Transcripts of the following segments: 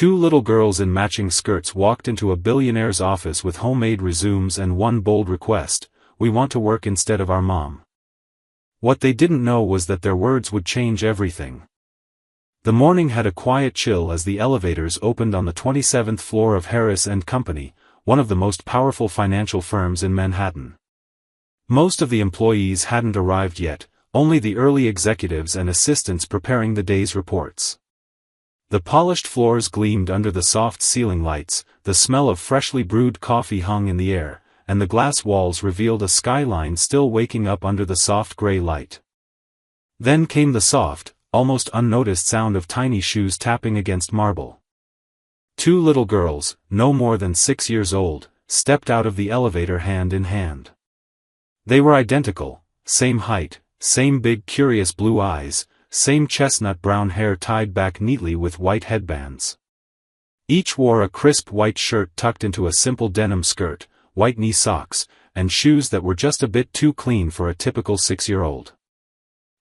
Two little girls in matching skirts walked into a billionaire's office with homemade resumes and one bold request: "We want to work instead of our mom." What they didn't know was that their words would change everything. The morning had a quiet chill as the elevators opened on the 27th floor of Harris & Company, one of the most powerful financial firms in Manhattan. Most of the employees hadn't arrived yet, only the early executives and assistants preparing the day's reports. The polished floors gleamed under the soft ceiling lights, the smell of freshly brewed coffee hung in the air, and the glass walls revealed a skyline still waking up under the soft gray light. Then came the soft, almost unnoticed sound of tiny shoes tapping against marble. Two little girls, no more than 6 years old, stepped out of the elevator hand in hand. They were identical, same height, same big curious blue eyes, same chestnut brown hair tied back neatly with white headbands. Each wore a crisp white shirt tucked into a simple denim skirt, white knee socks, and shoes that were just a bit too clean for a typical 6-year-old.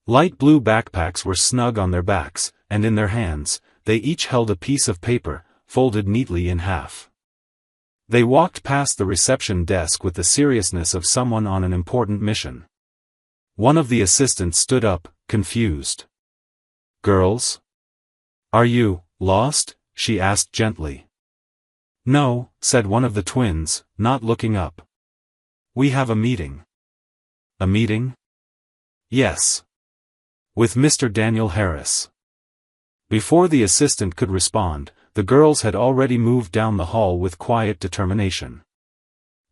Light blue backpacks were snug on their backs, and in their hands, they each held a piece of paper, folded neatly in half. They walked past the reception desk with the seriousness of someone on an important mission. One of the assistants stood up, confused. "Girls? Are you lost?" she asked gently. "No," said one of the twins, not looking up. "We have a meeting." "A meeting?" "Yes. With Mr. Daniel Harris." Before the assistant could respond, the girls had already moved down the hall with quiet determination.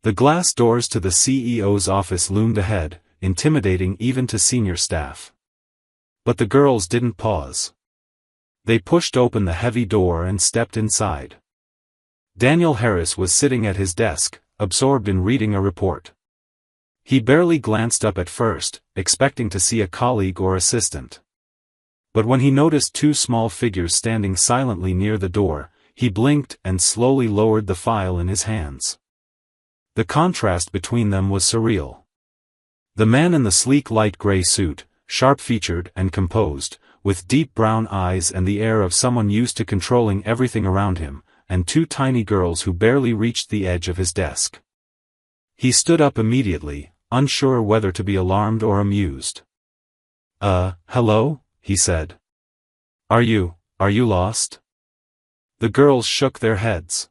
The glass doors to the CEO's office loomed ahead, intimidating even to senior staff. But the girls didn't pause. They pushed open the heavy door and stepped inside. Daniel Harris was sitting at his desk, absorbed in reading a report. He barely glanced up at first, expecting to see a colleague or assistant. But when he noticed two small figures standing silently near the door, he blinked and slowly lowered the file in his hands. The contrast between them was surreal. The man in the sleek light gray suit, sharp-featured and composed, with deep brown eyes and the air of someone used to controlling everything around him, and two tiny girls who barely reached the edge of his desk. He stood up immediately, unsure whether to be alarmed or amused. Hello?" he said. Are you lost?" The girls shook their heads.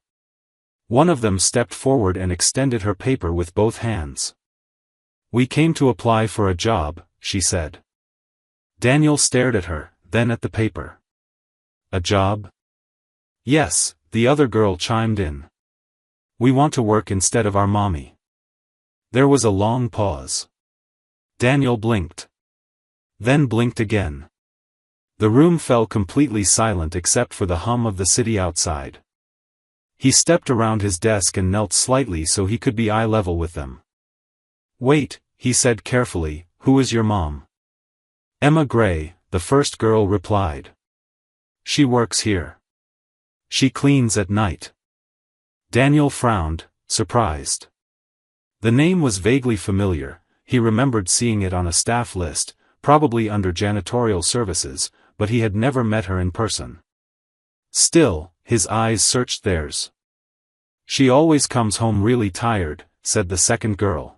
One of them stepped forward and extended her paper with both hands. "We came to apply for a job," she said. Daniel stared at her, then at the paper. "A job?" "Yes," the other girl chimed in. "We want to work instead of our mommy." There was a long pause. Daniel blinked. Then blinked again. The room fell completely silent except for the hum of the city outside. He stepped around his desk and knelt slightly so he could be eye level with them. "Wait," he said carefully, "who is your mom?" "Emma Gray," the first girl replied. "She works here. She cleans at night." Daniel frowned, surprised. The name was vaguely familiar. He remembered seeing it on a staff list, probably under janitorial services, but he had never met her in person. Still, his eyes searched theirs. "She always comes home really tired," said the second girl.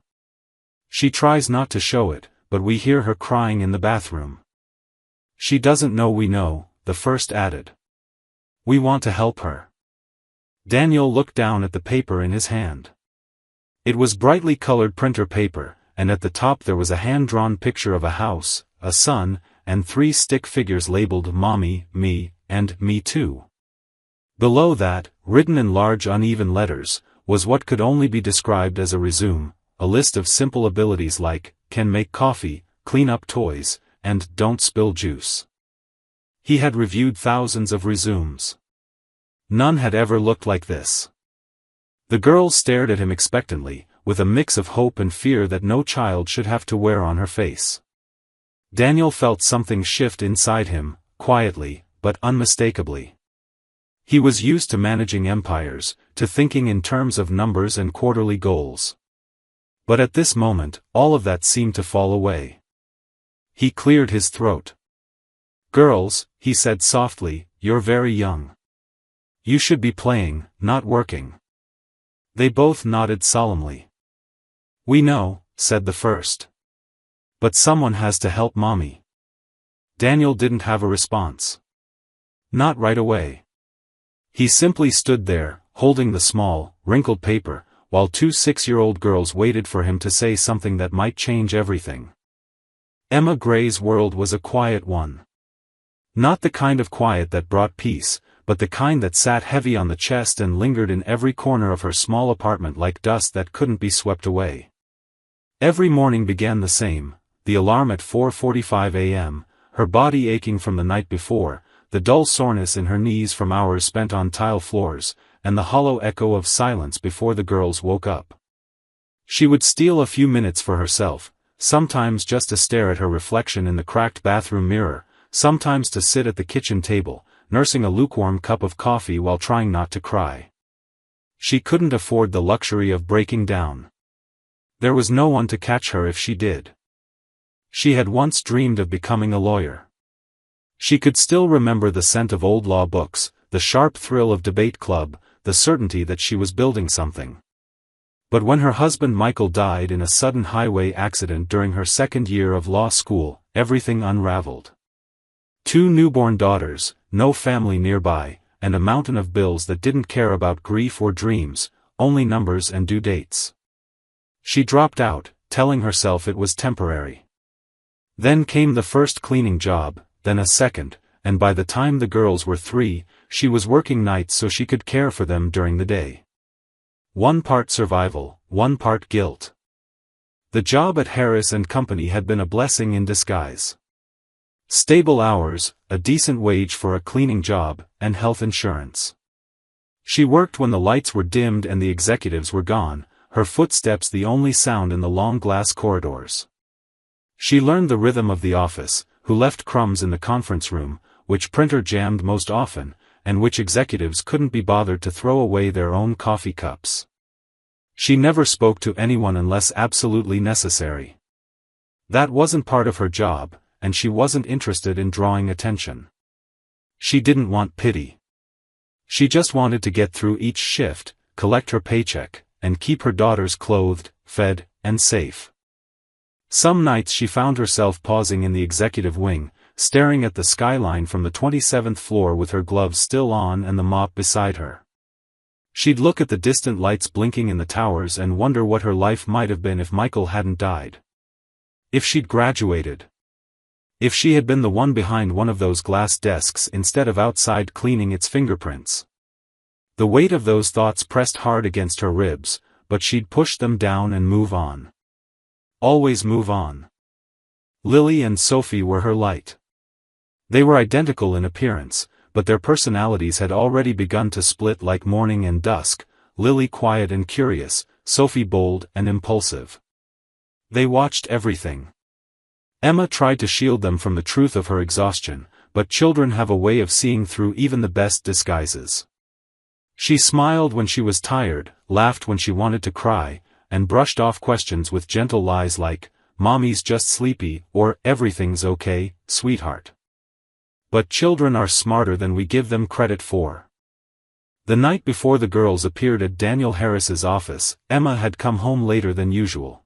"She tries not to show it, but we hear her crying in the bathroom." "She doesn't know we know," the first added. "We want to help her." Daniel looked down at the paper in his hand. It was brightly colored printer paper, and at the top there was a hand-drawn picture of a house, a sun, and 3 stick figures labeled Mommy, Me, and Me Too. Below that, written in large uneven letters, was what could only be described as a resume, a list of simple abilities like, can make coffee, clean up toys, and don't spill juice. He had reviewed thousands of resumes. None had ever looked like this. The girls stared at him expectantly, with a mix of hope and fear that no child should have to wear on her face. Daniel felt something shift inside him, quietly, but unmistakably. He was used to managing empires, to thinking in terms of numbers and quarterly goals. But at this moment, all of that seemed to fall away. He cleared his throat. "Girls," he said softly, "you're very young. You should be playing, not working. They both nodded solemnly. We know, said the first. But someone has to help Mommy. Daniel didn't have a response. Not right away. He simply stood there, holding the small, wrinkled paper, while two 6-year-old girls waited for him to say something that might change everything. Emma Gray's world was a quiet one. Not the kind of quiet that brought peace, but the kind that sat heavy on the chest and lingered in every corner of her small apartment like dust that couldn't be swept away. Every morning began the same, the alarm at 4:45 a.m., her body aching from the night before, the dull soreness in her knees from hours spent on tile floors, and the hollow echo of silence before the girls woke up. She would steal a few minutes for herself, sometimes just to stare at her reflection in the cracked bathroom mirror, sometimes to sit at the kitchen table, nursing a lukewarm cup of coffee while trying not to cry. She couldn't afford the luxury of breaking down. There was no one to catch her if she did. She had once dreamed of becoming a lawyer. She could still remember the scent of old law books, the sharp thrill of debate club, the certainty that she was building something. But when her husband Michael died in a sudden highway accident during her second year of law school, everything unraveled. 2 newborn daughters, no family nearby, and a mountain of bills that didn't care about grief or dreams, only numbers and due dates. She dropped out, telling herself it was temporary. Then came the first cleaning job, then a second, and by the time the girls were 3, she was working nights so she could care for them during the day. 1 part survival, 1 part guilt. The job at Harris & Company had been a blessing in disguise. Stable hours, a decent wage for a cleaning job, and health insurance. She worked when the lights were dimmed and the executives were gone, her footsteps the only sound in the long glass corridors. She learned the rhythm of the office, who left crumbs in the conference room, which printer jammed most often, and which executives couldn't be bothered to throw away their own coffee cups. She never spoke to anyone unless absolutely necessary. That wasn't part of her job, and she wasn't interested in drawing attention. She didn't want pity. She just wanted to get through each shift, collect her paycheck, and keep her daughters clothed, fed, and safe. Some nights she found herself pausing in the executive wing, staring at the skyline from the 27th floor with her gloves still on and the mop beside her. She'd look at the distant lights blinking in the towers and wonder what her life might have been if Michael hadn't died. If she'd graduated. If she had been the one behind one of those glass desks instead of outside cleaning its fingerprints. The weight of those thoughts pressed hard against her ribs, but she'd push them down and move on. Always move on. Lily and Sophie were her light. They were identical in appearance, but their personalities had already begun to split like morning and dusk, Lily quiet and curious, Sophie bold and impulsive. They watched everything. Emma tried to shield them from the truth of her exhaustion, but children have a way of seeing through even the best disguises. She smiled when she was tired, laughed when she wanted to cry, and brushed off questions with gentle lies like, "Mommy's just sleepy," or "Everything's okay, sweetheart." But children are smarter than we give them credit for. The night before the girls appeared at Daniel Harris's office, Emma had come home later than usual.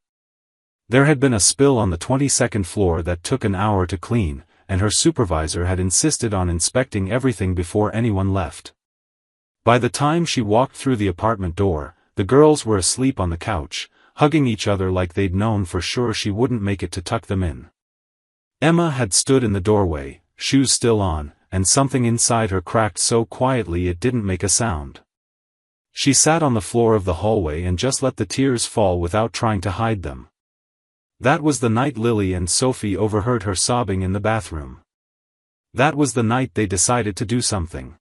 There had been a spill on the 22nd floor that took an hour to clean, and her supervisor had insisted on inspecting everything before anyone left. By the time she walked through the apartment door, the girls were asleep on the couch, hugging each other like they'd known for sure she wouldn't make it to tuck them in. Emma had stood in the doorway, shoes still on, and something inside her cracked so quietly it didn't make a sound. She sat on the floor of the hallway and just let the tears fall without trying to hide them. That was the night Lily and Sophie overheard her sobbing in the bathroom. That was the night they decided to do something.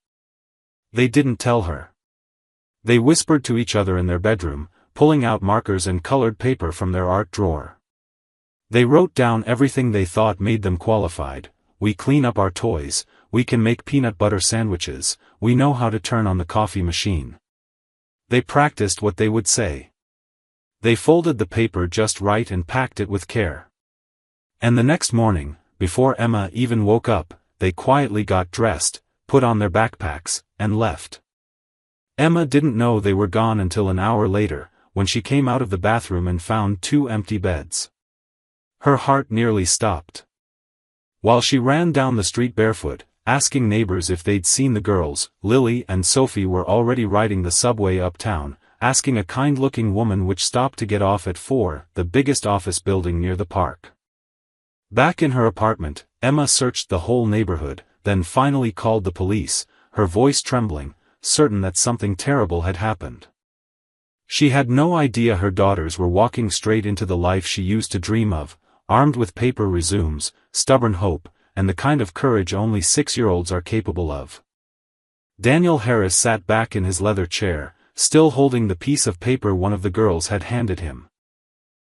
They didn't tell her. They whispered to each other in their bedroom, pulling out markers and colored paper from their art drawer. They wrote down everything they thought made them qualified. We clean up our toys, we can make peanut butter sandwiches, we know how to turn on the coffee machine. They practiced what they would say. They folded the paper just right and packed it with care. And the next morning, before Emma even woke up, they quietly got dressed, put on their backpacks, and left. Emma didn't know they were gone until an hour later, when she came out of the bathroom and found 2 empty beds. Her heart nearly stopped. While she ran down the street barefoot, asking neighbors if they'd seen the girls, Lily and Sophie were already riding the subway uptown, asking a kind-looking woman which stopped to get off at 4, the biggest office building near the park. Back in her apartment, Emma searched the whole neighborhood, then finally called the police, her voice trembling, certain that something terrible had happened. She had no idea her daughters were walking straight into the life she used to dream of, armed with paper resumes, stubborn hope, and the kind of courage only 6-year-olds are capable of. Daniel Harris sat back in his leather chair, still holding the piece of paper one of the girls had handed him.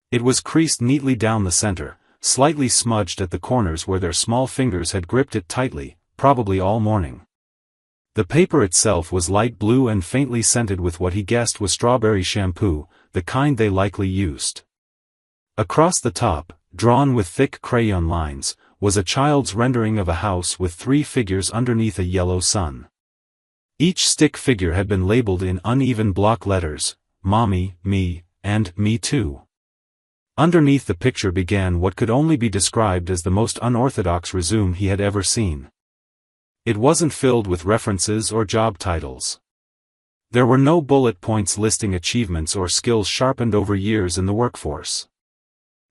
It was creased neatly down the center, slightly smudged at the corners where their small fingers had gripped it tightly, probably all morning. The paper itself was light blue and faintly scented with what he guessed was strawberry shampoo, the kind they likely used. Across the top, drawn with thick crayon lines, was a child's rendering of a house with 3 figures underneath a yellow sun. Each stick figure had been labeled in uneven block letters, Mommy, me, and me too. Underneath the picture began what could only be described as the most unorthodox resume he had ever seen. It wasn't filled with references or job titles. There were no bullet points listing achievements or skills sharpened over years in the workforce.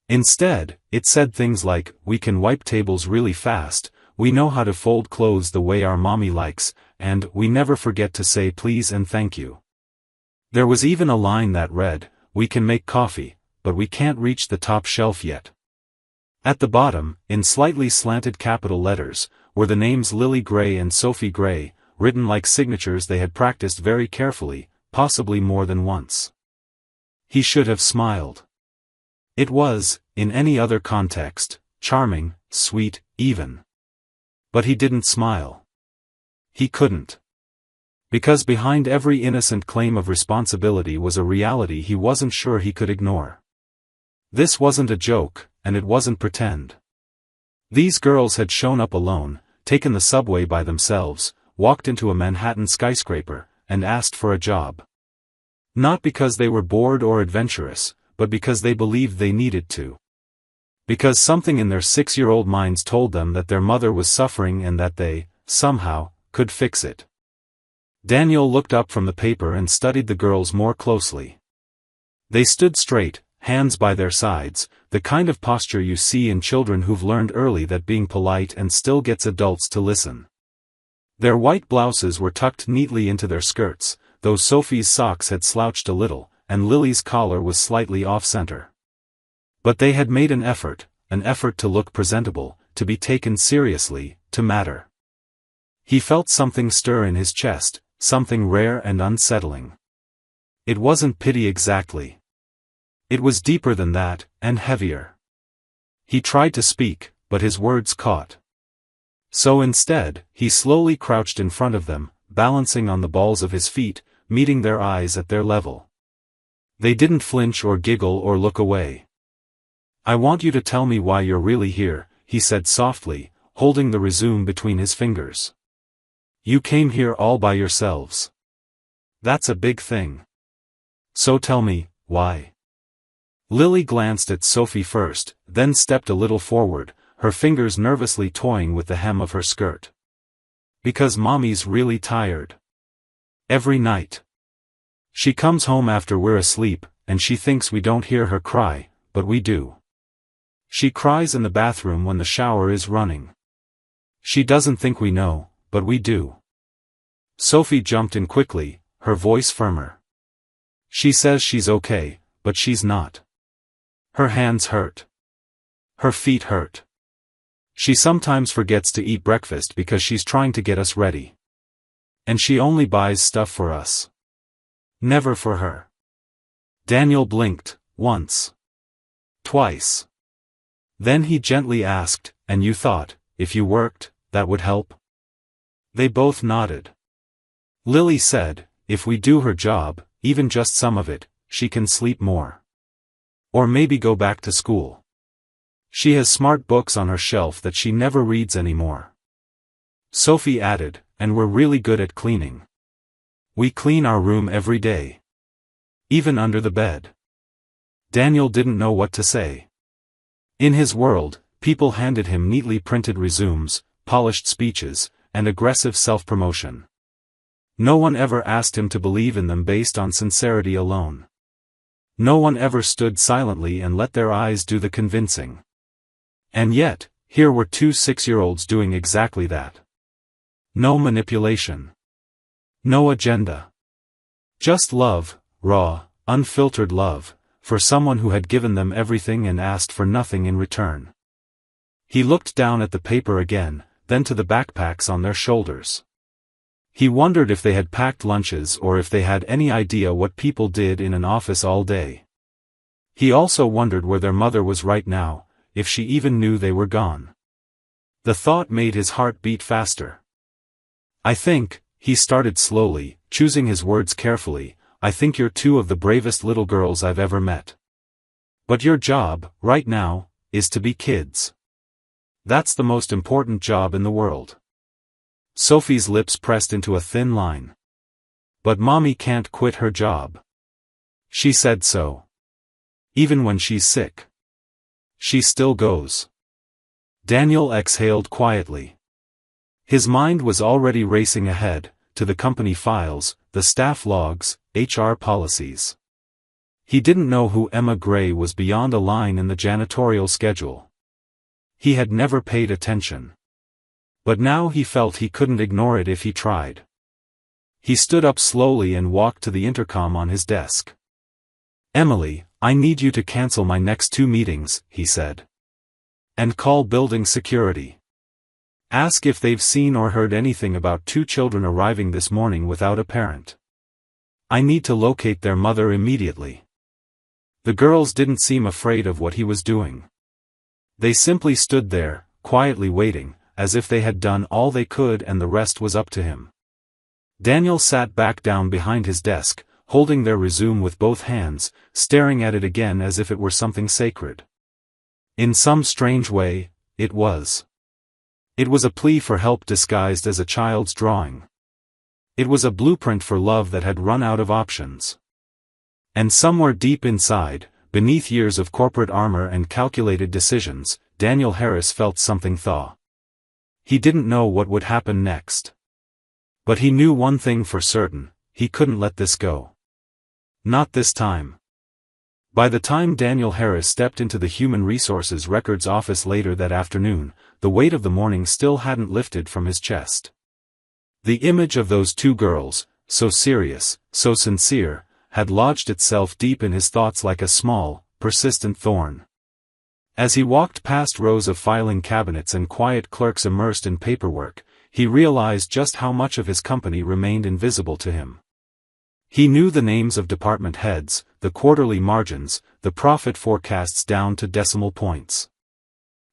Instead, it said things like, we can wipe tables really fast, we know how to fold clothes the way our mommy likes, and we never forget to say please and thank you. There was even a line that read, we can make coffee, but we can't reach the top shelf yet. At the bottom, in slightly slanted capital letters, were the names Lily Gray and Sophie Gray, written like signatures they had practiced very carefully, possibly more than once. He should have smiled. It was, in any other context, charming, sweet, even. But he didn't smile. He couldn't. Because behind every innocent claim of responsibility was a reality he wasn't sure he could ignore. This wasn't a joke, and it wasn't pretend. These girls had shown up alone, taken the subway by themselves, walked into a Manhattan skyscraper, and asked for a job. Not because they were bored or adventurous, but because they believed they needed to. Because something in their 6-year-old minds told them that their mother was suffering and that they, somehow, could fix it. Daniel looked up from the paper and studied the girls more closely. They stood straight, hands by their sides, the kind of posture you see in children who've learned early that being polite and still gets adults to listen. Their white blouses were tucked neatly into their skirts, though Sophie's socks had slouched a little, and Lily's collar was slightly off-center. But they had made an effort to look presentable, to be taken seriously, to matter. He felt something stir in his chest, something rare and unsettling. It wasn't pity exactly. It was deeper than that, and heavier. He tried to speak, but his words caught. So instead, he slowly crouched in front of them, balancing on the balls of his feet, meeting their eyes at their level. They didn't flinch or giggle or look away. I want you to tell me why you're really here, he said softly, holding the resume between his fingers. You came here all by yourselves. That's a big thing. So tell me, why? Lily glanced at Sophie first, then stepped a little forward, her fingers nervously toying with the hem of her skirt. Because Mommy's really tired. Every night. She comes home after we're asleep, and she thinks we don't hear her cry, but we do. She cries in the bathroom when the shower is running. She doesn't think we know, but we do. Sophie jumped in quickly, her voice firmer. She says she's okay, but she's not. Her hands hurt. Her feet hurt. She sometimes forgets to eat breakfast because she's trying to get us ready. And she only buys stuff for us. Never for her. Daniel blinked, once. Twice. Then he gently asked, and you thought, if you worked, that would help? They both nodded. Lily said, if we do her job, even just some of it, she can sleep more. Or maybe go back to school. She has smart books on her shelf that she never reads anymore. Sophie added, and we're really good at cleaning. We clean our room every day. Even under the bed. Daniel didn't know what to say. In his world, people handed him neatly printed resumes, polished speeches, and aggressive self-promotion. No one ever asked him to believe in them based on sincerity alone. No one ever stood silently and let their eyes do the convincing. And yet, here were two 6-year-olds doing exactly that. No manipulation. No agenda. Just love, raw, unfiltered love, for someone who had given them everything and asked for nothing in return. He looked down at the paper again, then to the backpacks on their shoulders. He wondered if they had packed lunches or if they had any idea what people did in an office all day. He also wondered where their mother was right now, if she even knew they were gone. The thought made his heart beat faster. I think, he started slowly, choosing his words carefully, I think you're two of the bravest little girls I've ever met. But your job, right now, is to be kids. That's the most important job in the world. Sophie's lips pressed into a thin line. But Mommy can't quit her job. She said so. Even when she's sick. She still goes. Daniel exhaled quietly. His mind was already racing ahead, to the company files, the staff logs, HR policies. He didn't know who Emma Gray was beyond a line in the janitorial schedule. He had never paid attention. But now he felt he couldn't ignore it if he tried. He stood up slowly and walked to the intercom on his desk. Emily, I need you to cancel my next 2 meetings, he said. And call building security. Ask if they've seen or heard anything about 2 children arriving this morning without a parent. I need to locate their mother immediately. The girls didn't seem afraid of what he was doing. They simply stood there, quietly waiting, as if they had done all they could and the rest was up to him. Daniel sat back down behind his desk, holding their resume with both hands, staring at it again as if it were something sacred. In some strange way, it was. It was a plea for help disguised as a child's drawing. It was a blueprint for love that had run out of options. And somewhere deep inside, beneath years of corporate armor and calculated decisions, Daniel Harris felt something thaw. He didn't know what would happen next. But he knew one thing for certain, he couldn't let this go. Not this time. By the time Daniel Harris stepped into the Human Resources Records office later that afternoon, the weight of the morning still hadn't lifted from his chest. The image of those 2 girls, so serious, so sincere, had lodged itself deep in his thoughts like a small, persistent thorn. As he walked past rows of filing cabinets and quiet clerks immersed in paperwork, he realized just how much of his company remained invisible to him. He knew the names of department heads, the quarterly margins, the profit forecasts down to decimal points.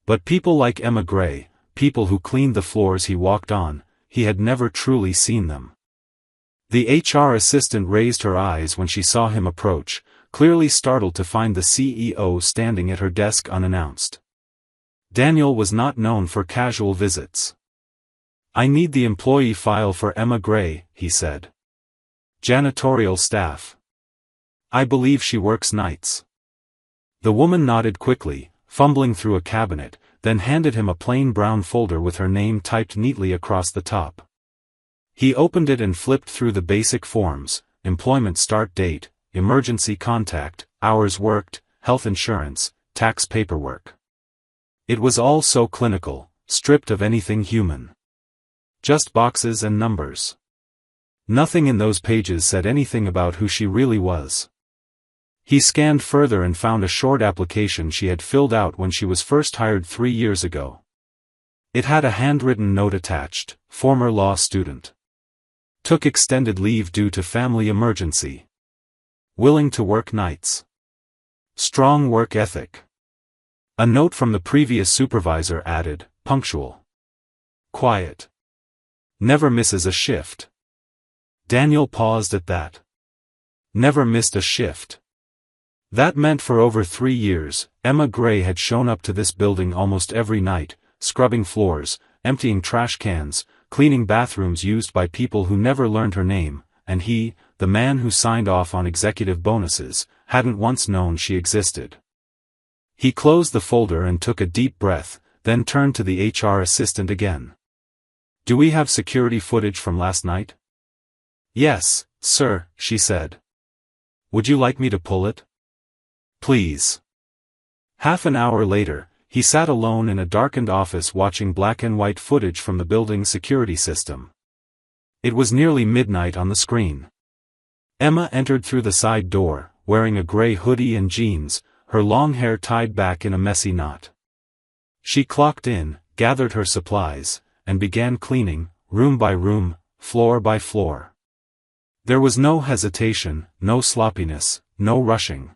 But people like Emma Gray, people who cleaned the floors he walked on, he had never truly seen them. The HR assistant raised her eyes when she saw him approach, clearly startled to find the CEO standing at her desk unannounced. Daniel was not known for casual visits. I need the employee file for Emma Gray, he said. Janitorial staff. I believe she works nights. The woman nodded quickly, fumbling through a cabinet, then handed him a plain brown folder with her name typed neatly across the top. He opened it and flipped through the basic forms: employment start date, emergency contact, hours worked, health insurance, tax paperwork. It was all so clinical, stripped of anything human. Just boxes and numbers. Nothing in those pages said anything about who she really was. He scanned further and found a short application she had filled out when she was first hired 3 years ago. It had a handwritten note attached: former law student. Took extended leave due to family emergency. Willing to work nights. Strong work ethic. A note from the previous supervisor added, punctual. Quiet. Never misses a shift. Daniel paused at that. Never missed a shift. That meant for over 3 years, Emma Gray had shown up to this building almost every night, scrubbing floors, emptying trash cans, cleaning bathrooms used by people who never learned her name, and he, the man who signed off on executive bonuses, hadn't once known she existed. He closed the folder and took a deep breath, then turned to the HR assistant again. "Do we have security footage from last night?" "Yes, sir," she said. "Would you like me to pull it?" "Please." Half an hour later, he sat alone in a darkened office watching black and white footage from the building's security system. It was nearly midnight on the screen. Emma entered through the side door, wearing a gray hoodie and jeans, her long hair tied back in a messy knot. She clocked in, gathered her supplies, and began cleaning, room by room, floor by floor. There was no hesitation, no sloppiness, no rushing.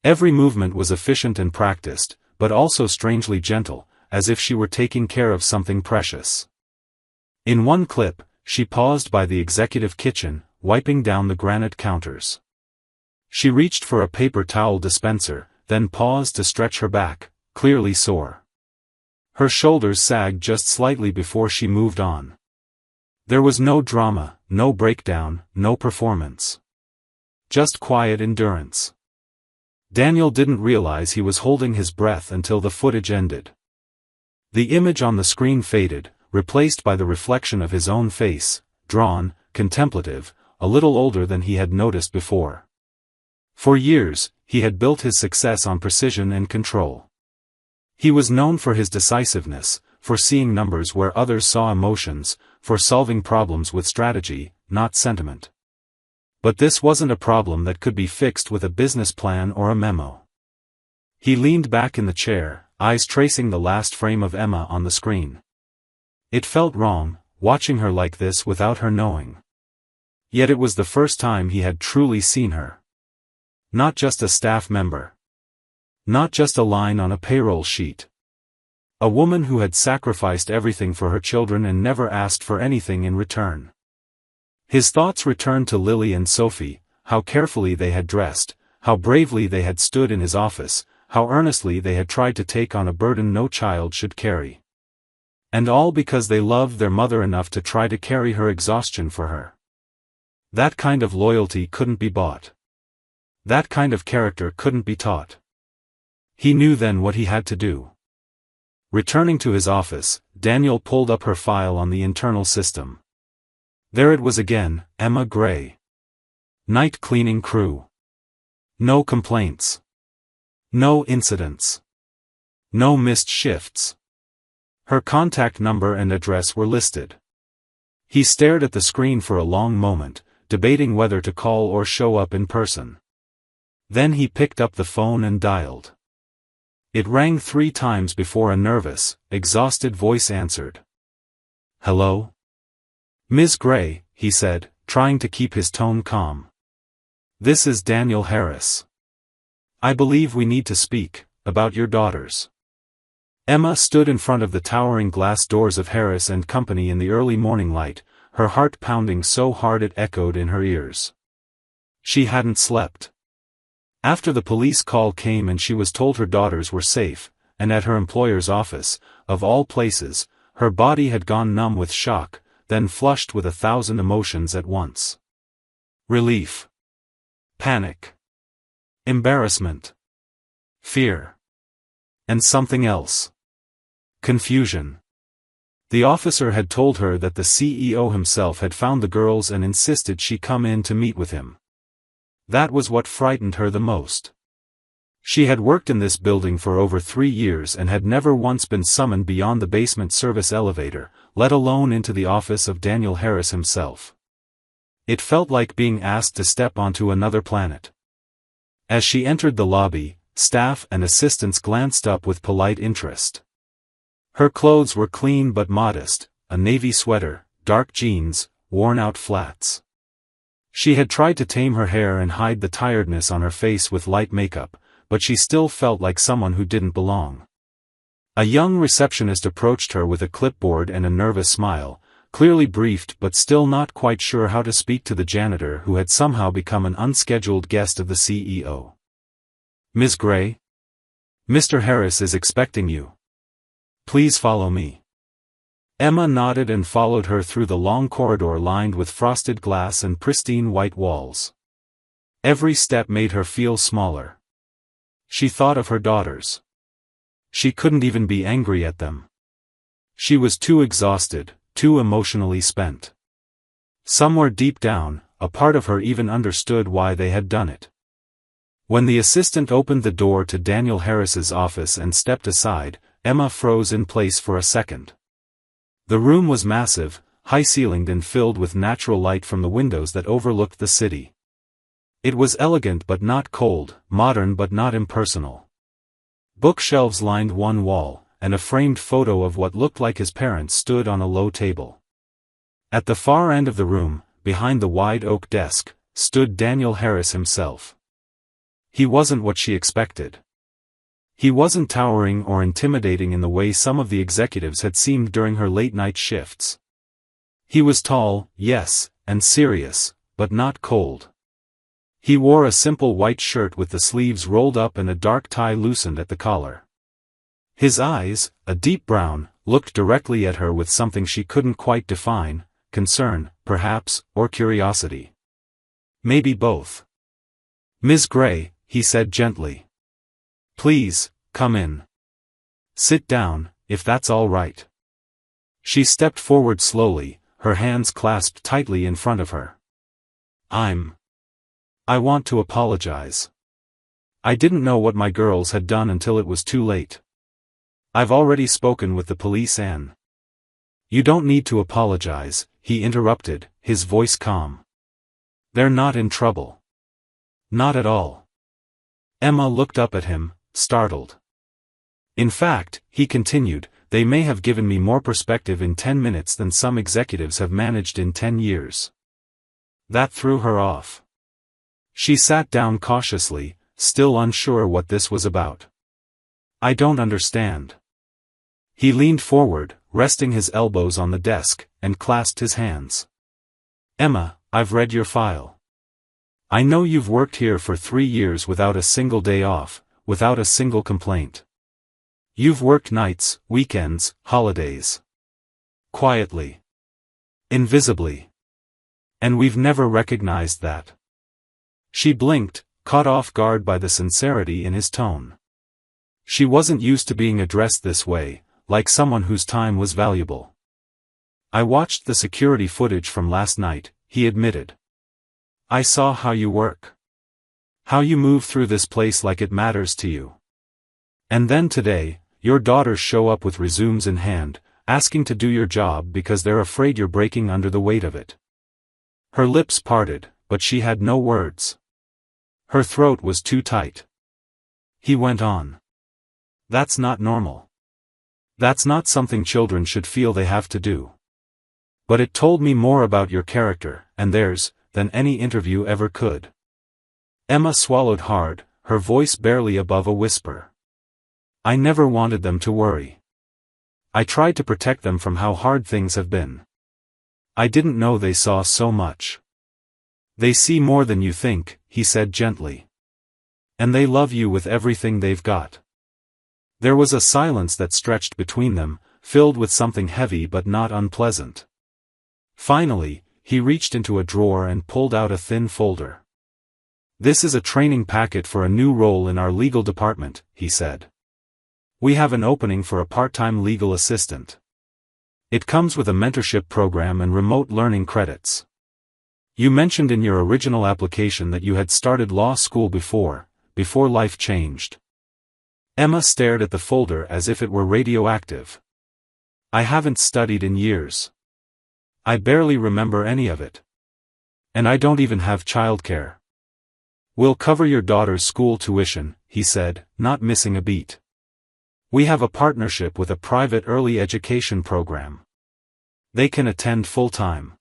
Every movement was efficient and practiced, but also strangely gentle, as if she were taking care of something precious. In one clip, she paused by the executive kitchen, wiping down the granite counters. She reached for a paper towel dispenser, then paused to stretch her back, clearly sore. Her shoulders sagged just slightly before she moved on. There was no drama, no breakdown, no performance. Just quiet endurance. Daniel didn't realize he was holding his breath until the footage ended. The image on the screen faded, replaced by the reflection of his own face, drawn, contemplative, a little older than he had noticed before. For years, he had built his success on precision and control. He was known for his decisiveness, for seeing numbers where others saw emotions, for solving problems with strategy, not sentiment. But this wasn't a problem that could be fixed with a business plan or a memo. He leaned back in the chair, eyes tracing the last frame of Emma on the screen. It felt wrong, watching her like this without her knowing. Yet it was the first time he had truly seen her. Not just a staff member. Not just a line on a payroll sheet. A woman who had sacrificed everything for her children and never asked for anything in return. His thoughts returned to Lily and Sophie, how carefully they had dressed, how bravely they had stood in his office, how earnestly they had tried to take on a burden no child should carry. And all because they loved their mother enough to try to carry her exhaustion for her. That kind of loyalty couldn't be bought. That kind of character couldn't be taught. He knew then what he had to do. Returning to his office, Daniel pulled up her file on the internal system. There it was again, Emma Gray. Night cleaning crew. No complaints. No incidents. No missed shifts. Her contact number and address were listed. He stared at the screen for a long moment, debating whether to call or show up in person. Then he picked up the phone and dialed. It rang 3 times before a nervous, exhausted voice answered. "Hello?" "Ms. Gray," he said, trying to keep his tone calm. "This is Daniel Harris. I believe we need to speak about your daughters." Emma stood in front of the towering glass doors of Harris and Company in the early morning light, her heart pounding so hard it echoed in her ears. She hadn't slept. After the police call came and she was told her daughters were safe, and at her employer's office, of all places, her body had gone numb with shock, then flushed with 1,000 emotions at once. Relief. Panic. Embarrassment. Fear. And something else. Confusion. The officer had told her that the CEO himself had found the girls and insisted she come in to meet with him. That was what frightened her the most. She had worked in this building for over 3 years and had never once been summoned beyond the basement service elevator, let alone into the office of Daniel Harris himself. It felt like being asked to step onto another planet. As she entered the lobby, staff and assistants glanced up with polite interest. Her clothes were clean but modest, a navy sweater, dark jeans, worn-out flats. She had tried to tame her hair and hide the tiredness on her face with light makeup, but she still felt like someone who didn't belong. A young receptionist approached her with a clipboard and a nervous smile, clearly briefed but still not quite sure how to speak to the janitor who had somehow become an unscheduled guest of the CEO. "Ms. Gray? Mr. Harris is expecting you. Please follow me." Emma nodded and followed her through the long corridor lined with frosted glass and pristine white walls. Every step made her feel smaller. She thought of her daughters. She couldn't even be angry at them. She was too exhausted, too emotionally spent. Somewhere deep down, a part of her even understood why they had done it. When the assistant opened the door to Daniel Harris's office and stepped aside, Emma froze in place for a second. The room was massive, high-ceilinged and filled with natural light from the windows that overlooked the city. It was elegant but not cold, modern but not impersonal. Bookshelves lined one wall, and a framed photo of what looked like his parents stood on a low table. At the far end of the room, behind the wide oak desk, stood Daniel Harris himself. He wasn't what she expected. He wasn't towering or intimidating in the way some of the executives had seemed during her late-night shifts. He was tall, yes, and serious, but not cold. He wore a simple white shirt with the sleeves rolled up and a dark tie loosened at the collar. His eyes, a deep brown, looked directly at her with something she couldn't quite define, concern, perhaps, or curiosity. Maybe both. "Ms. Gray," he said gently. "Please, come in. Sit down, if that's all right." She stepped forward slowly, her hands clasped tightly in front of her. I want to apologize. I didn't know what my girls had done until it was too late. I've already spoken with the police and—" "You don't need to apologize," he interrupted, his voice calm. "They're not in trouble. Not at all." Emma looked up at him, startled. "In fact," he continued, "they may have given me more perspective in 10 minutes than some executives have managed in 10 years. That threw her off. She sat down cautiously, still unsure what this was about. "I don't understand." He leaned forward, resting his elbows on the desk, and clasped his hands. "Emma, I've read your file. I know you've worked here for 3 years without a single day off, without a single complaint. You've worked nights, weekends, holidays. Quietly. Invisibly. And we've never recognized that." She blinked, caught off guard by the sincerity in his tone. She wasn't used to being addressed this way, like someone whose time was valuable. "I watched the security footage from last night," he admitted. "I saw how you work. How you move through this place like it matters to you. And then today, your daughters show up with resumes in hand, asking to do your job because they're afraid you're breaking under the weight of it." Her lips parted, but she had no words. Her throat was too tight. He went on. "That's not normal. That's not something children should feel they have to do. But it told me more about your character, and theirs, than any interview ever could." Emma swallowed hard, her voice barely above a whisper. "I never wanted them to worry. I tried to protect them from how hard things have been. I didn't know they saw so much." "They see more than you think," he said gently. "And they love you with everything they've got." There was a silence that stretched between them, filled with something heavy but not unpleasant. Finally, he reached into a drawer and pulled out a thin folder. "This is a training packet for a new role in our legal department," he said. "We have an opening for a part-time legal assistant. It comes with a mentorship program and remote learning credits. You mentioned in your original application that you had started law school before life changed." Emma stared at the folder as if it were radioactive. "I haven't studied in years. I barely remember any of it. And I don't even have childcare. We'll cover your daughter's school tuition," he said, not missing a beat. "We have a partnership with a private early education program. They can attend full-time.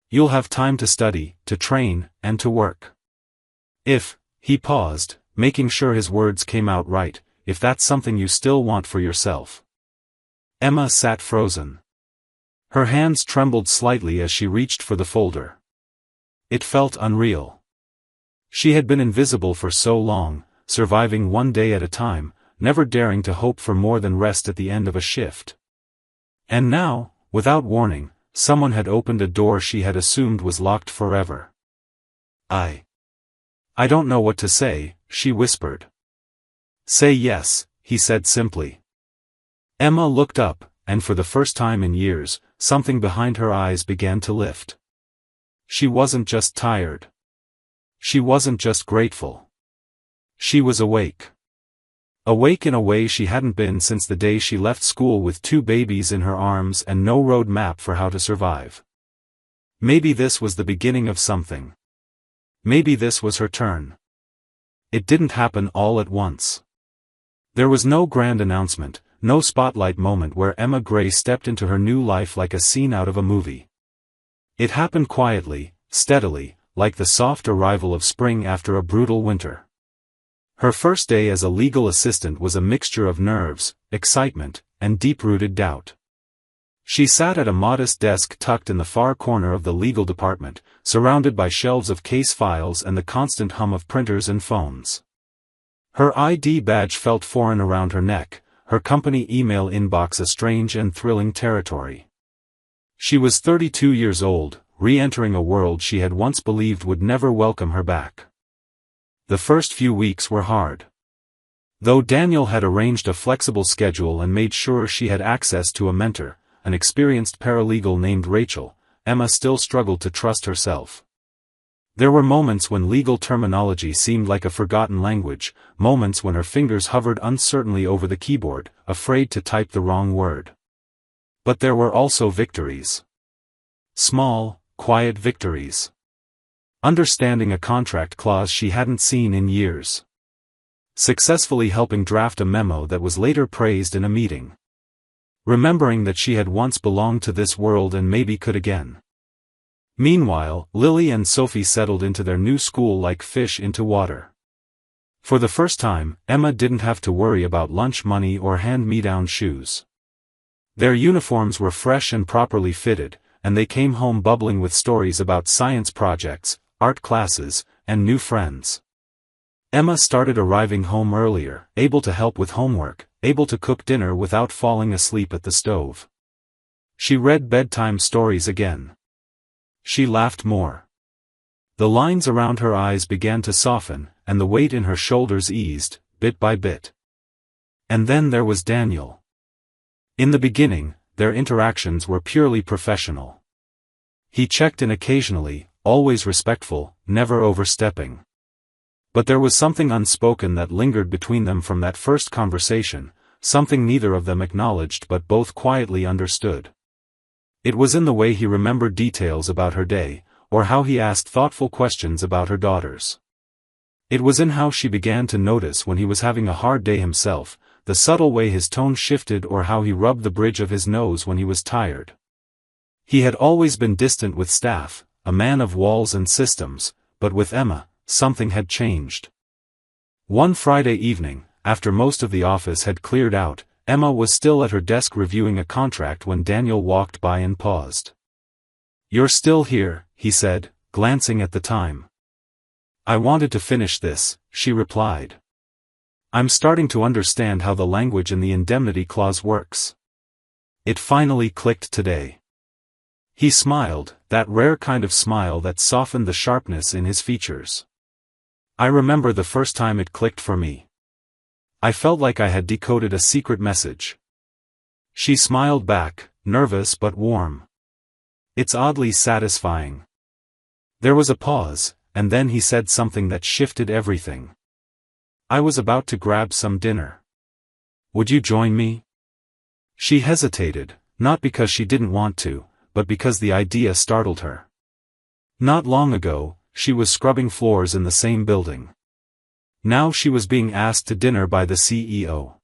You'll have time to study, to train, and to work. If," he paused, making sure his words came out right, "if that's something you still want for yourself." Emma sat frozen. Her hands trembled slightly as she reached for the folder. It felt unreal. She had been invisible for so long, surviving one day at a time, never daring to hope for more than rest at the end of a shift. And now, without warning, someone had opened a door she had assumed was locked forever. I don't know what to say," she whispered. "Say yes," he said simply. Emma looked up, and for the first time in years, something behind her eyes began to lift. She wasn't just tired. She wasn't just grateful. She was awake. Awake in a way she hadn't been since the day she left school with 2 babies in her arms and no road map for how to survive. Maybe this was the beginning of something. Maybe this was her turn. It didn't happen all at once. There was no grand announcement, no spotlight moment where Emma Gray stepped into her new life like a scene out of a movie. It happened quietly, steadily, like the soft arrival of spring after a brutal winter. Her first day as a legal assistant was a mixture of nerves, excitement, and deep-rooted doubt. She sat at a modest desk tucked in the far corner of the legal department, surrounded by shelves of case files and the constant hum of printers and phones. Her ID badge felt foreign around her neck, her company email inbox a strange and thrilling territory. She was 32 years old, re-entering a world she had once believed would never welcome her back. The first few weeks were hard. Though Daniel had arranged a flexible schedule and made sure she had access to a mentor, an experienced paralegal named Rachel, Emma still struggled to trust herself. There were moments when legal terminology seemed like a forgotten language, moments when her fingers hovered uncertainly over the keyboard, afraid to type the wrong word. But there were also victories. Small, quiet victories. Understanding a contract clause she hadn't seen in years. Successfully helping draft a memo that was later praised in a meeting. Remembering that she had once belonged to this world and maybe could again. Meanwhile, Lily and Sophie settled into their new school like fish into water. For the first time, Emma didn't have to worry about lunch money or hand-me-down shoes. Their uniforms were fresh and properly fitted, and they came home bubbling with stories about science projects, art classes, and new friends. Emma started arriving home earlier, able to help with homework, able to cook dinner without falling asleep at the stove. She read bedtime stories again. She laughed more. The lines around her eyes began to soften, and the weight in her shoulders eased, bit by bit. And then there was Daniel. In the beginning, their interactions were purely professional. He checked in occasionally, always respectful, never overstepping. But there was something unspoken that lingered between them from that first conversation, something neither of them acknowledged but both quietly understood. It was in the way he remembered details about her day, or how he asked thoughtful questions about her daughters. It was in how she began to notice when he was having a hard day himself, the subtle way his tone shifted or how he rubbed the bridge of his nose when he was tired. He had always been distant with staff, a man of walls and systems, but with Emma, something had changed. One Friday evening, after most of the office had cleared out, Emma was still at her desk reviewing a contract when Daniel walked by and paused. "You're still here," he said, glancing at the time. "I wanted to finish this," she replied. "I'm starting to understand how the language in the indemnity clause works. It finally clicked today." He smiled, that rare kind of smile that softened the sharpness in his features. "I remember the first time it clicked for me. I felt like I had decoded a secret message." She smiled back, nervous but warm. "It's oddly satisfying." There was a pause, and then he said something that shifted everything. "I was about to grab some dinner. Would you join me?" She hesitated, not because she didn't want to, but because the idea startled her. Not long ago, she was scrubbing floors in the same building. Now she was being asked to dinner by the CEO.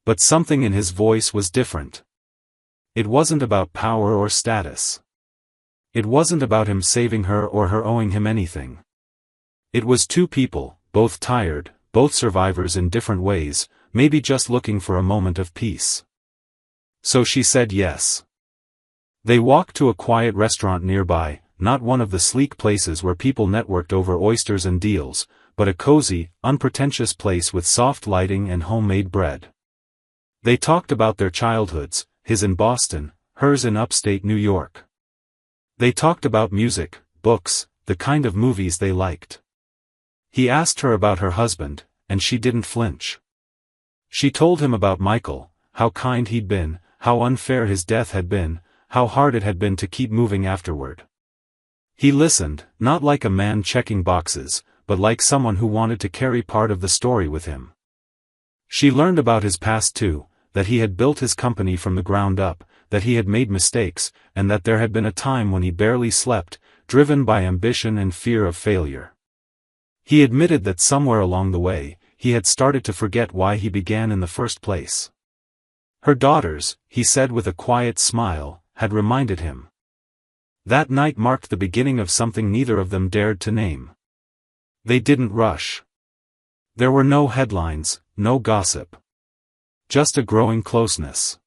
But something in his voice was different. It wasn't about power or status. It wasn't about him saving her or her owing him anything. It was two people, both tired, both survivors in different ways, maybe just looking for a moment of peace. So she said yes. They walked to a quiet restaurant nearby, not one of the sleek places where people networked over oysters and deals, but a cozy, unpretentious place with soft lighting and homemade bread. They talked about their childhoods, his in Boston, hers in upstate New York. They talked about music, books, the kind of movies they liked. He asked her about her husband, and she didn't flinch. She told him about Michael, how kind he'd been, how unfair his death had been, how hard it had been to keep moving afterward. He listened, not like a man checking boxes, but like someone who wanted to carry part of the story with him. She learned about his past too, that he had built his company from the ground up, that he had made mistakes, and that there had been a time when he barely slept, driven by ambition and fear of failure. He admitted that somewhere along the way, he had started to forget why he began in the first place. Her daughters, he said with a quiet smile, had reminded him. That night marked the beginning of something neither of them dared to name. They didn't rush. There were no headlines, no gossip. Just a growing closeness.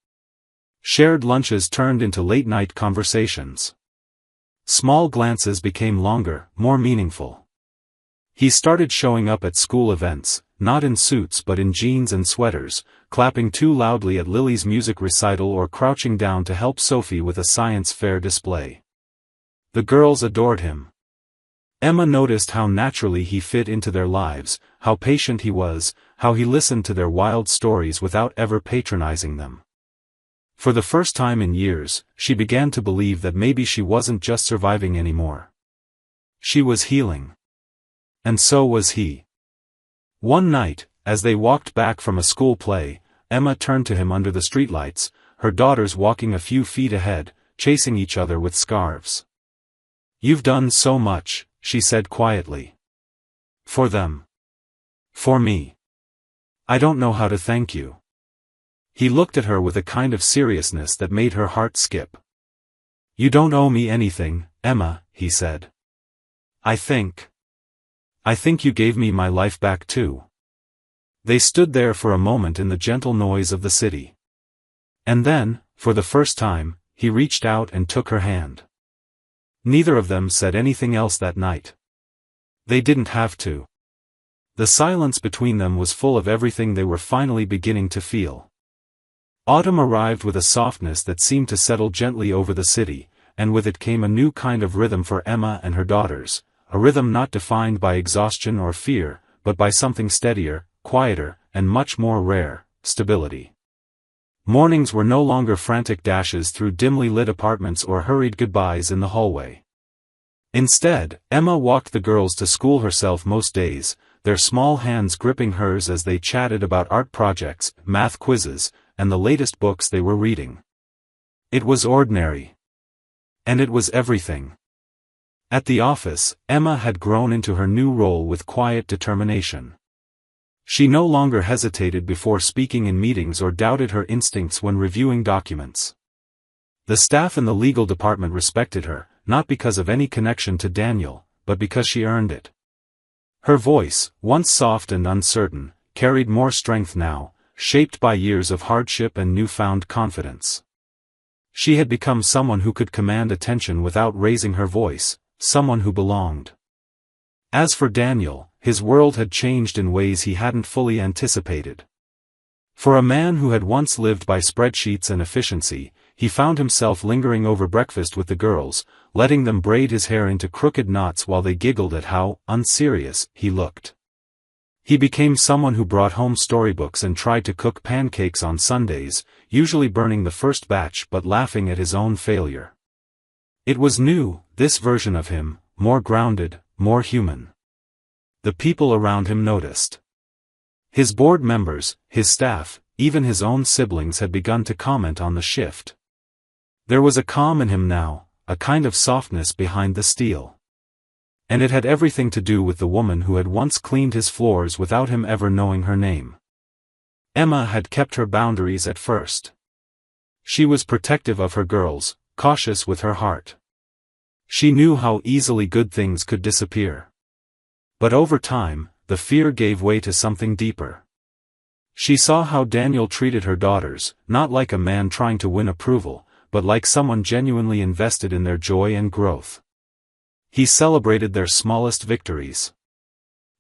Shared lunches turned into late-night conversations. Small glances became longer, more meaningful. He started showing up at school events, not in suits but in jeans and sweaters, clapping too loudly at Lily's music recital or crouching down to help Sophie with a science fair display. The girls adored him. Emma noticed how naturally he fit into their lives, how patient he was, how he listened to their wild stories without ever patronizing them. For the first time in years, she began to believe that maybe she wasn't just surviving anymore. She was healing. And so was he. One night, as they walked back from a school play, Emma turned to him under the streetlights, her daughters walking a few feet ahead, chasing each other with scarves. "You've done so much," she said quietly. "For them. For me. I don't know how to thank you." He looked at her with a kind of seriousness that made her heart skip. "You don't owe me anything, Emma," he said. I think you gave me my life back too." They stood there for a moment in the gentle noise of the city. And then, for the first time, he reached out and took her hand. Neither of them said anything else that night. They didn't have to. The silence between them was full of everything they were finally beginning to feel. Autumn arrived with a softness that seemed to settle gently over the city, and with it came a new kind of rhythm for Emma and her daughters, a rhythm not defined by exhaustion or fear, but by something steadier, quieter, and much more rare, stability. Mornings were no longer frantic dashes through dimly lit apartments or hurried goodbyes in the hallway. Instead, Emma walked the girls to school herself most days, their small hands gripping hers as they chatted about art projects, math quizzes, and the latest books they were reading. It was ordinary. And it was everything. At the office, Emma had grown into her new role with quiet determination. She no longer hesitated before speaking in meetings or doubted her instincts when reviewing documents. The staff in the legal department respected her, not because of any connection to Daniel, but because she earned it. Her voice, once soft and uncertain, carried more strength now, shaped by years of hardship and newfound confidence. She had become someone who could command attention without raising her voice, someone who belonged. As for Daniel, his world had changed in ways he hadn't fully anticipated. For a man who had once lived by spreadsheets and efficiency, he found himself lingering over breakfast with the girls, letting them braid his hair into crooked knots while they giggled at how unserious he looked. He became someone who brought home storybooks and tried to cook pancakes on Sundays, usually burning the first batch but laughing at his own failure. It was new, this version of him, more grounded, more human. The people around him noticed. His board members, his staff, even his own siblings had begun to comment on the shift. There was a calm in him now, a kind of softness behind the steel. And it had everything to do with the woman who had once cleaned his floors without him ever knowing her name. Emma had kept her boundaries at first. She was protective of her girls, cautious with her heart. She knew how easily good things could disappear. But over time, the fear gave way to something deeper. She saw how Daniel treated her daughters, not like a man trying to win approval, but like someone genuinely invested in their joy and growth. He celebrated their smallest victories.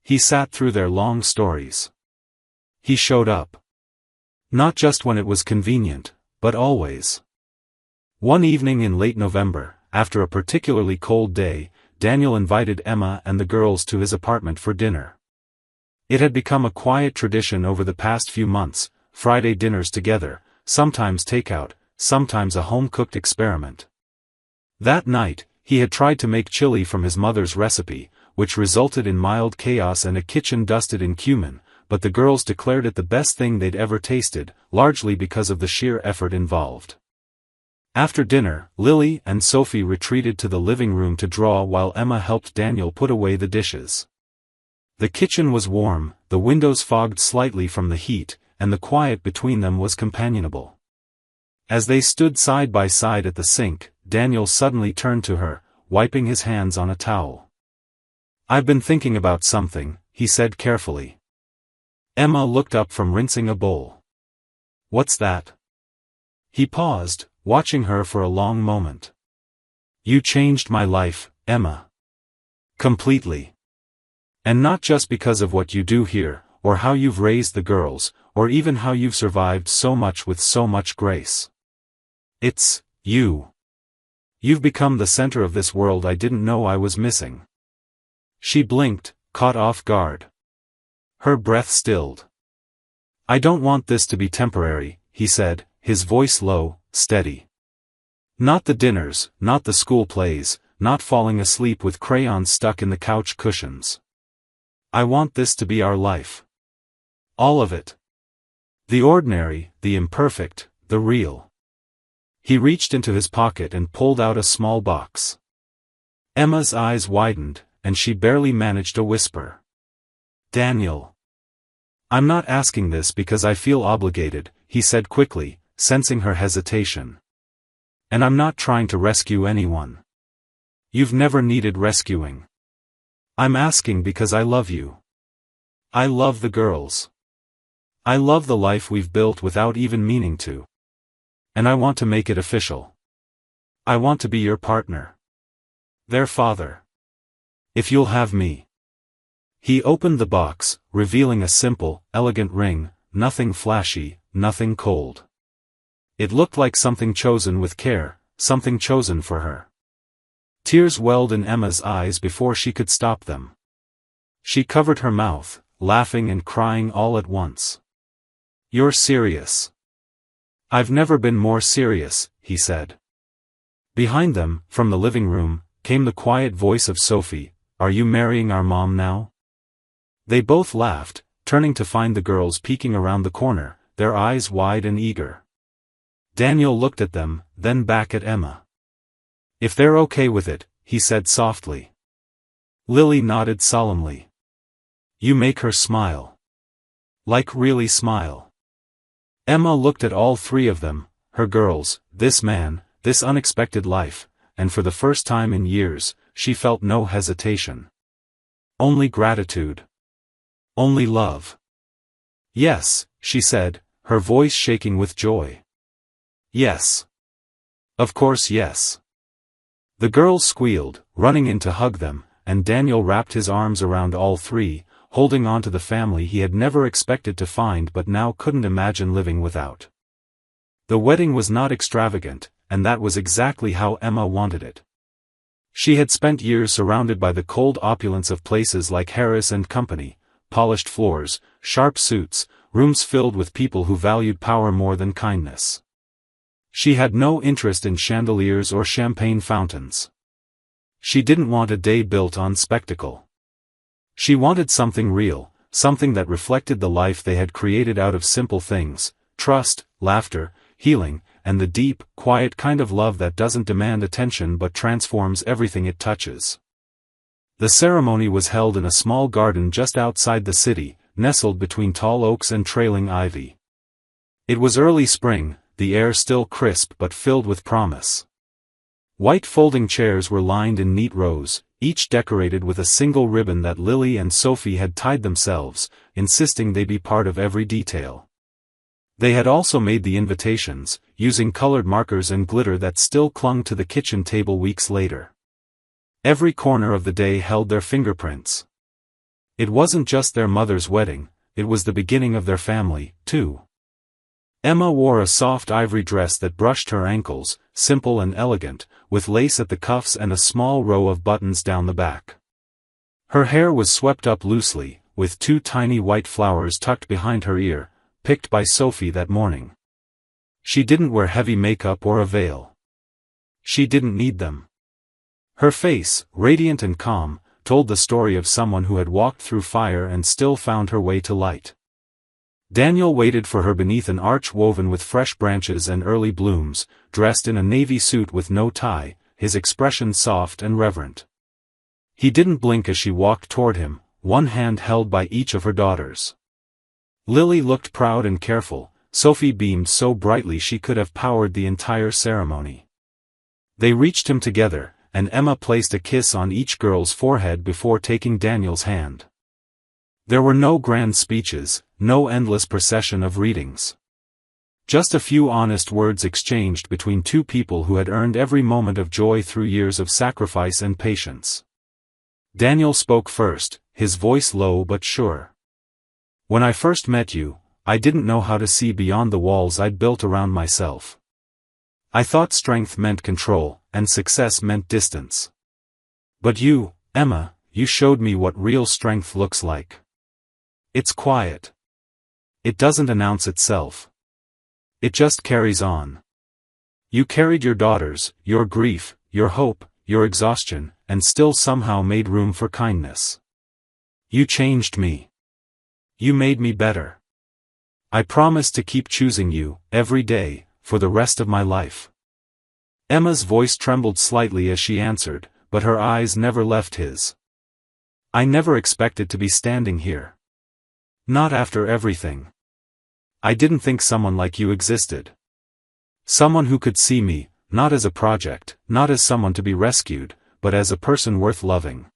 He sat through their long stories. He showed up. Not just when it was convenient, but always. One evening in late November, after a particularly cold day, Daniel invited Emma and the girls to his apartment for dinner. It had become a quiet tradition over the past few months, Friday dinners together, sometimes takeout, sometimes a home-cooked experiment. That night, he had tried to make chili from his mother's recipe, which resulted in mild chaos and a kitchen dusted in cumin, but the girls declared it the best thing they'd ever tasted, largely because of the sheer effort involved. After dinner, Lily and Sophie retreated to the living room to draw while Emma helped Daniel put away the dishes. The kitchen was warm, the windows fogged slightly from the heat, and the quiet between them was companionable. As they stood side by side at the sink, Daniel suddenly turned to her, wiping his hands on a towel. "I've been thinking about something," he said carefully. Emma looked up from rinsing a bowl. "What's that?" He paused, watching her for a long moment. "You changed my life, Emma. Completely. And not just because of what you do here, or how you've raised the girls, or even how you've survived so much with so much grace. It's you. You've become the center of this world I didn't know I was missing." She blinked, caught off guard. Her breath stilled. "I don't want this to be temporary," he said, his voice low, steady. "Not the dinners, not the school plays, not falling asleep with crayons stuck in the couch cushions. I want this to be our life. All of it. The ordinary, the imperfect, the real." He reached into his pocket and pulled out a small box. Emma's eyes widened, and she barely managed a whisper. "Daniel. I'm not asking this because I feel obligated," he said quickly, sensing her hesitation. "And I'm not trying to rescue anyone. You've never needed rescuing. I'm asking because I love you. I love the girls. I love the life we've built without even meaning to. And I want to make it official. I want to be your partner. Their father. If you'll have me." He opened the box, revealing a simple, elegant ring, nothing flashy, nothing cold. It looked like something chosen with care, something chosen for her. Tears welled in Emma's eyes before she could stop them. She covered her mouth, laughing and crying all at once. "You're serious." "I've never been more serious," he said. Behind them, from the living room, came the quiet voice of Sophie, "Are you marrying our mom now?" They both laughed, turning to find the girls peeking around the corner, their eyes wide and eager. Daniel looked at them, then back at Emma. "If they're okay with it," he said softly. Lily nodded solemnly. "You make her smile. Like really smile." Emma looked at all three of them, her girls, this man, this unexpected life, and for the first time in years, she felt no hesitation. Only gratitude. Only love. "Yes," she said, her voice shaking with joy. "Yes. Of course yes." The girls squealed, running in to hug them, and Daniel wrapped his arms around all three, holding on to the family he had never expected to find but now couldn't imagine living without. The wedding was not extravagant, and that was exactly how Emma wanted it. She had spent years surrounded by the cold opulence of places like Harris and Company, polished floors, sharp suits, rooms filled with people who valued power more than kindness. She had no interest in chandeliers or champagne fountains. She didn't want a day built on spectacle. She wanted something real, something that reflected the life they had created out of simple things, trust, laughter, healing, and the deep, quiet kind of love that doesn't demand attention but transforms everything it touches. The ceremony was held in a small garden just outside the city, nestled between tall oaks and trailing ivy. It was early spring, the air still crisp but filled with promise. White folding chairs were lined in neat rows, each decorated with a single ribbon that Lily and Sophie had tied themselves, insisting they be part of every detail. They had also made the invitations, using colored markers and glitter that still clung to the kitchen table weeks later. Every corner of the day held their fingerprints. It wasn't just their mother's wedding, it was the beginning of their family, too. Emma wore a soft ivory dress that brushed her ankles, simple and elegant, with lace at the cuffs and a small row of buttons down the back. Her hair was swept up loosely, with 2 tiny white flowers tucked behind her ear, picked by Sophie that morning. She didn't wear heavy makeup or a veil. She didn't need them. Her face, radiant and calm, told the story of someone who had walked through fire and still found her way to light. Daniel waited for her beneath an arch woven with fresh branches and early blooms, dressed in a navy suit with no tie, his expression soft and reverent. He didn't blink as she walked toward him, one hand held by each of her daughters. Lily looked proud and careful, Sophie beamed so brightly she could have powered the entire ceremony. They reached him together, and Emma placed a kiss on each girl's forehead before taking Daniel's hand. There were no grand speeches, no endless procession of readings. Just a few honest words exchanged between 2 people who had earned every moment of joy through years of sacrifice and patience. Daniel spoke first, his voice low but sure. "When I first met you, I didn't know how to see beyond the walls I'd built around myself. I thought strength meant control, and success meant distance. But you, Emma, you showed me what real strength looks like. It's quiet. It doesn't announce itself. It just carries on. You carried your daughters, your grief, your hope, your exhaustion, and still somehow made room for kindness. You changed me. You made me better. I promise to keep choosing you, every day, for the rest of my life." Emma's voice trembled slightly as she answered, but her eyes never left his. "I never expected to be standing here. Not after everything. I didn't think someone like you existed. Someone who could see me, not as a project, not as someone to be rescued, but as a person worth loving.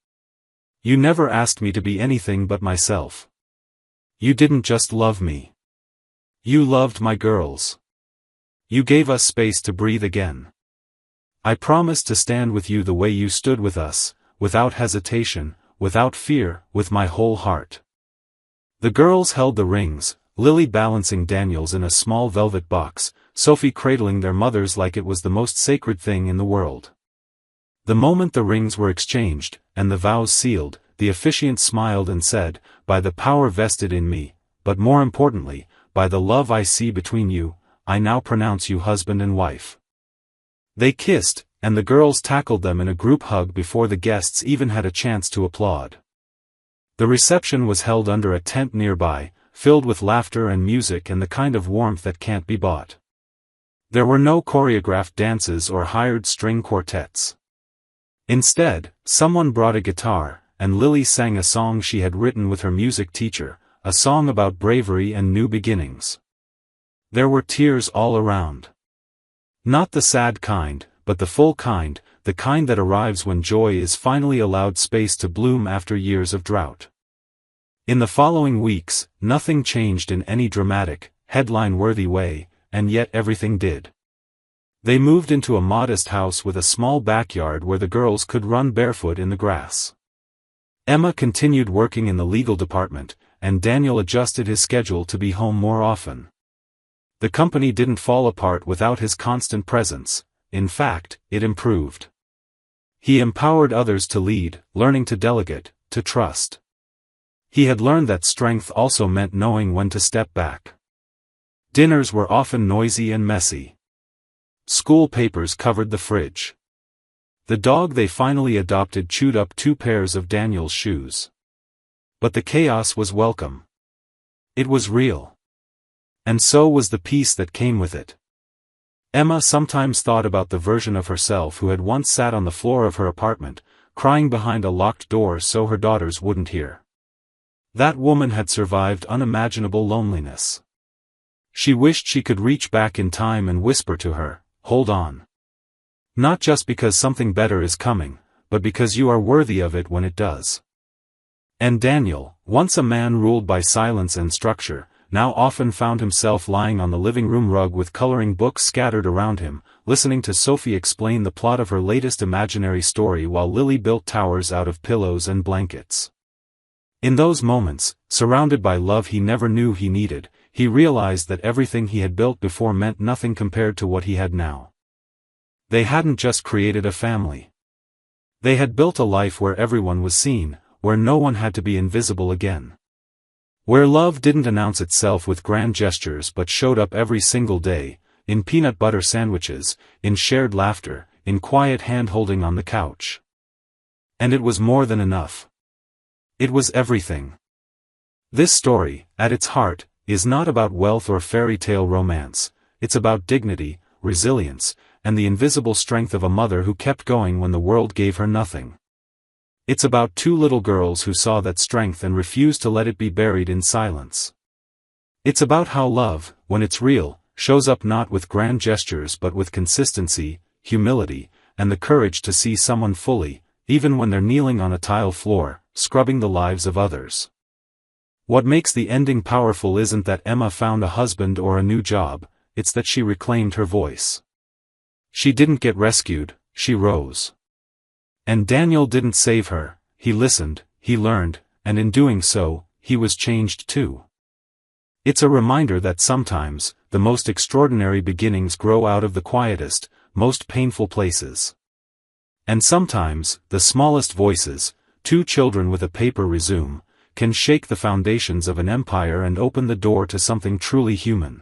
You never asked me to be anything but myself. You didn't just love me. You loved my girls. You gave us space to breathe again. I promise to stand with you the way you stood with us, without hesitation, without fear, with my whole heart." The girls held the rings, Lily balancing Daniel's in a small velvet box, Sophie cradling their mothers like it was the most sacred thing in the world. The moment the rings were exchanged, and the vows sealed, the officiant smiled and said, "By the power vested in me, but more importantly, by the love I see between you, I now pronounce you husband and wife." They kissed, and the girls tackled them in a group hug before the guests even had a chance to applaud. The reception was held under a tent nearby, filled with laughter and music and the kind of warmth that can't be bought. There were no choreographed dances or hired string quartets. Instead, someone brought a guitar, and Lily sang a song she had written with her music teacher, a song about bravery and new beginnings. There were tears all around. Not the sad kind, but the full kind, the kind that arrives when joy is finally allowed space to bloom after years of drought. In the following weeks, nothing changed in any dramatic, headline-worthy way, and yet everything did. They moved into a modest house with a small backyard where the girls could run barefoot in the grass. Emma continued working in the legal department, and Daniel adjusted his schedule to be home more often. The company didn't fall apart without his constant presence. In fact, it improved. He empowered others to lead, learning to delegate, to trust. He had learned that strength also meant knowing when to step back. Dinners were often noisy and messy. School papers covered the fridge. The dog they finally adopted chewed up 2 pairs of Daniel's shoes. But the chaos was welcome. It was real. And so was the peace that came with it. Emma sometimes thought about the version of herself who had once sat on the floor of her apartment, crying behind a locked door so her daughters wouldn't hear. That woman had survived unimaginable loneliness. She wished she could reach back in time and whisper to her, "Hold on. Not just because something better is coming, but because you are worthy of it when it does." And Daniel, once a man ruled by silence and structure, now often found himself lying on the living room rug with coloring books scattered around him, listening to Sophie explain the plot of her latest imaginary story while Lily built towers out of pillows and blankets. In those moments, surrounded by love he never knew he needed, he realized that everything he had built before meant nothing compared to what he had now. They hadn't just created a family. They had built a life where everyone was seen, where no one had to be invisible again. Where love didn't announce itself with grand gestures but showed up every single day, in peanut butter sandwiches, in shared laughter, in quiet hand-holding on the couch. And it was more than enough. It was everything. This story, at its heart, is not about wealth or fairy tale romance. It's about dignity, resilience, and the invisible strength of a mother who kept going when the world gave her nothing. It's about two little girls who saw that strength and refused to let it be buried in silence. It's about how love, when it's real, shows up not with grand gestures but with consistency, humility, and the courage to see someone fully, even when they're kneeling on a tile floor, scrubbing the lives of others. What makes the ending powerful isn't that Emma found a husband or a new job, it's that she reclaimed her voice. She didn't get rescued, she rose. And Daniel didn't save her, he listened, he learned, and in doing so, he was changed too. It's a reminder that sometimes, the most extraordinary beginnings grow out of the quietest, most painful places. And sometimes, the smallest voices, two children with a paper resume, can shake the foundations of an empire and open the door to something truly human.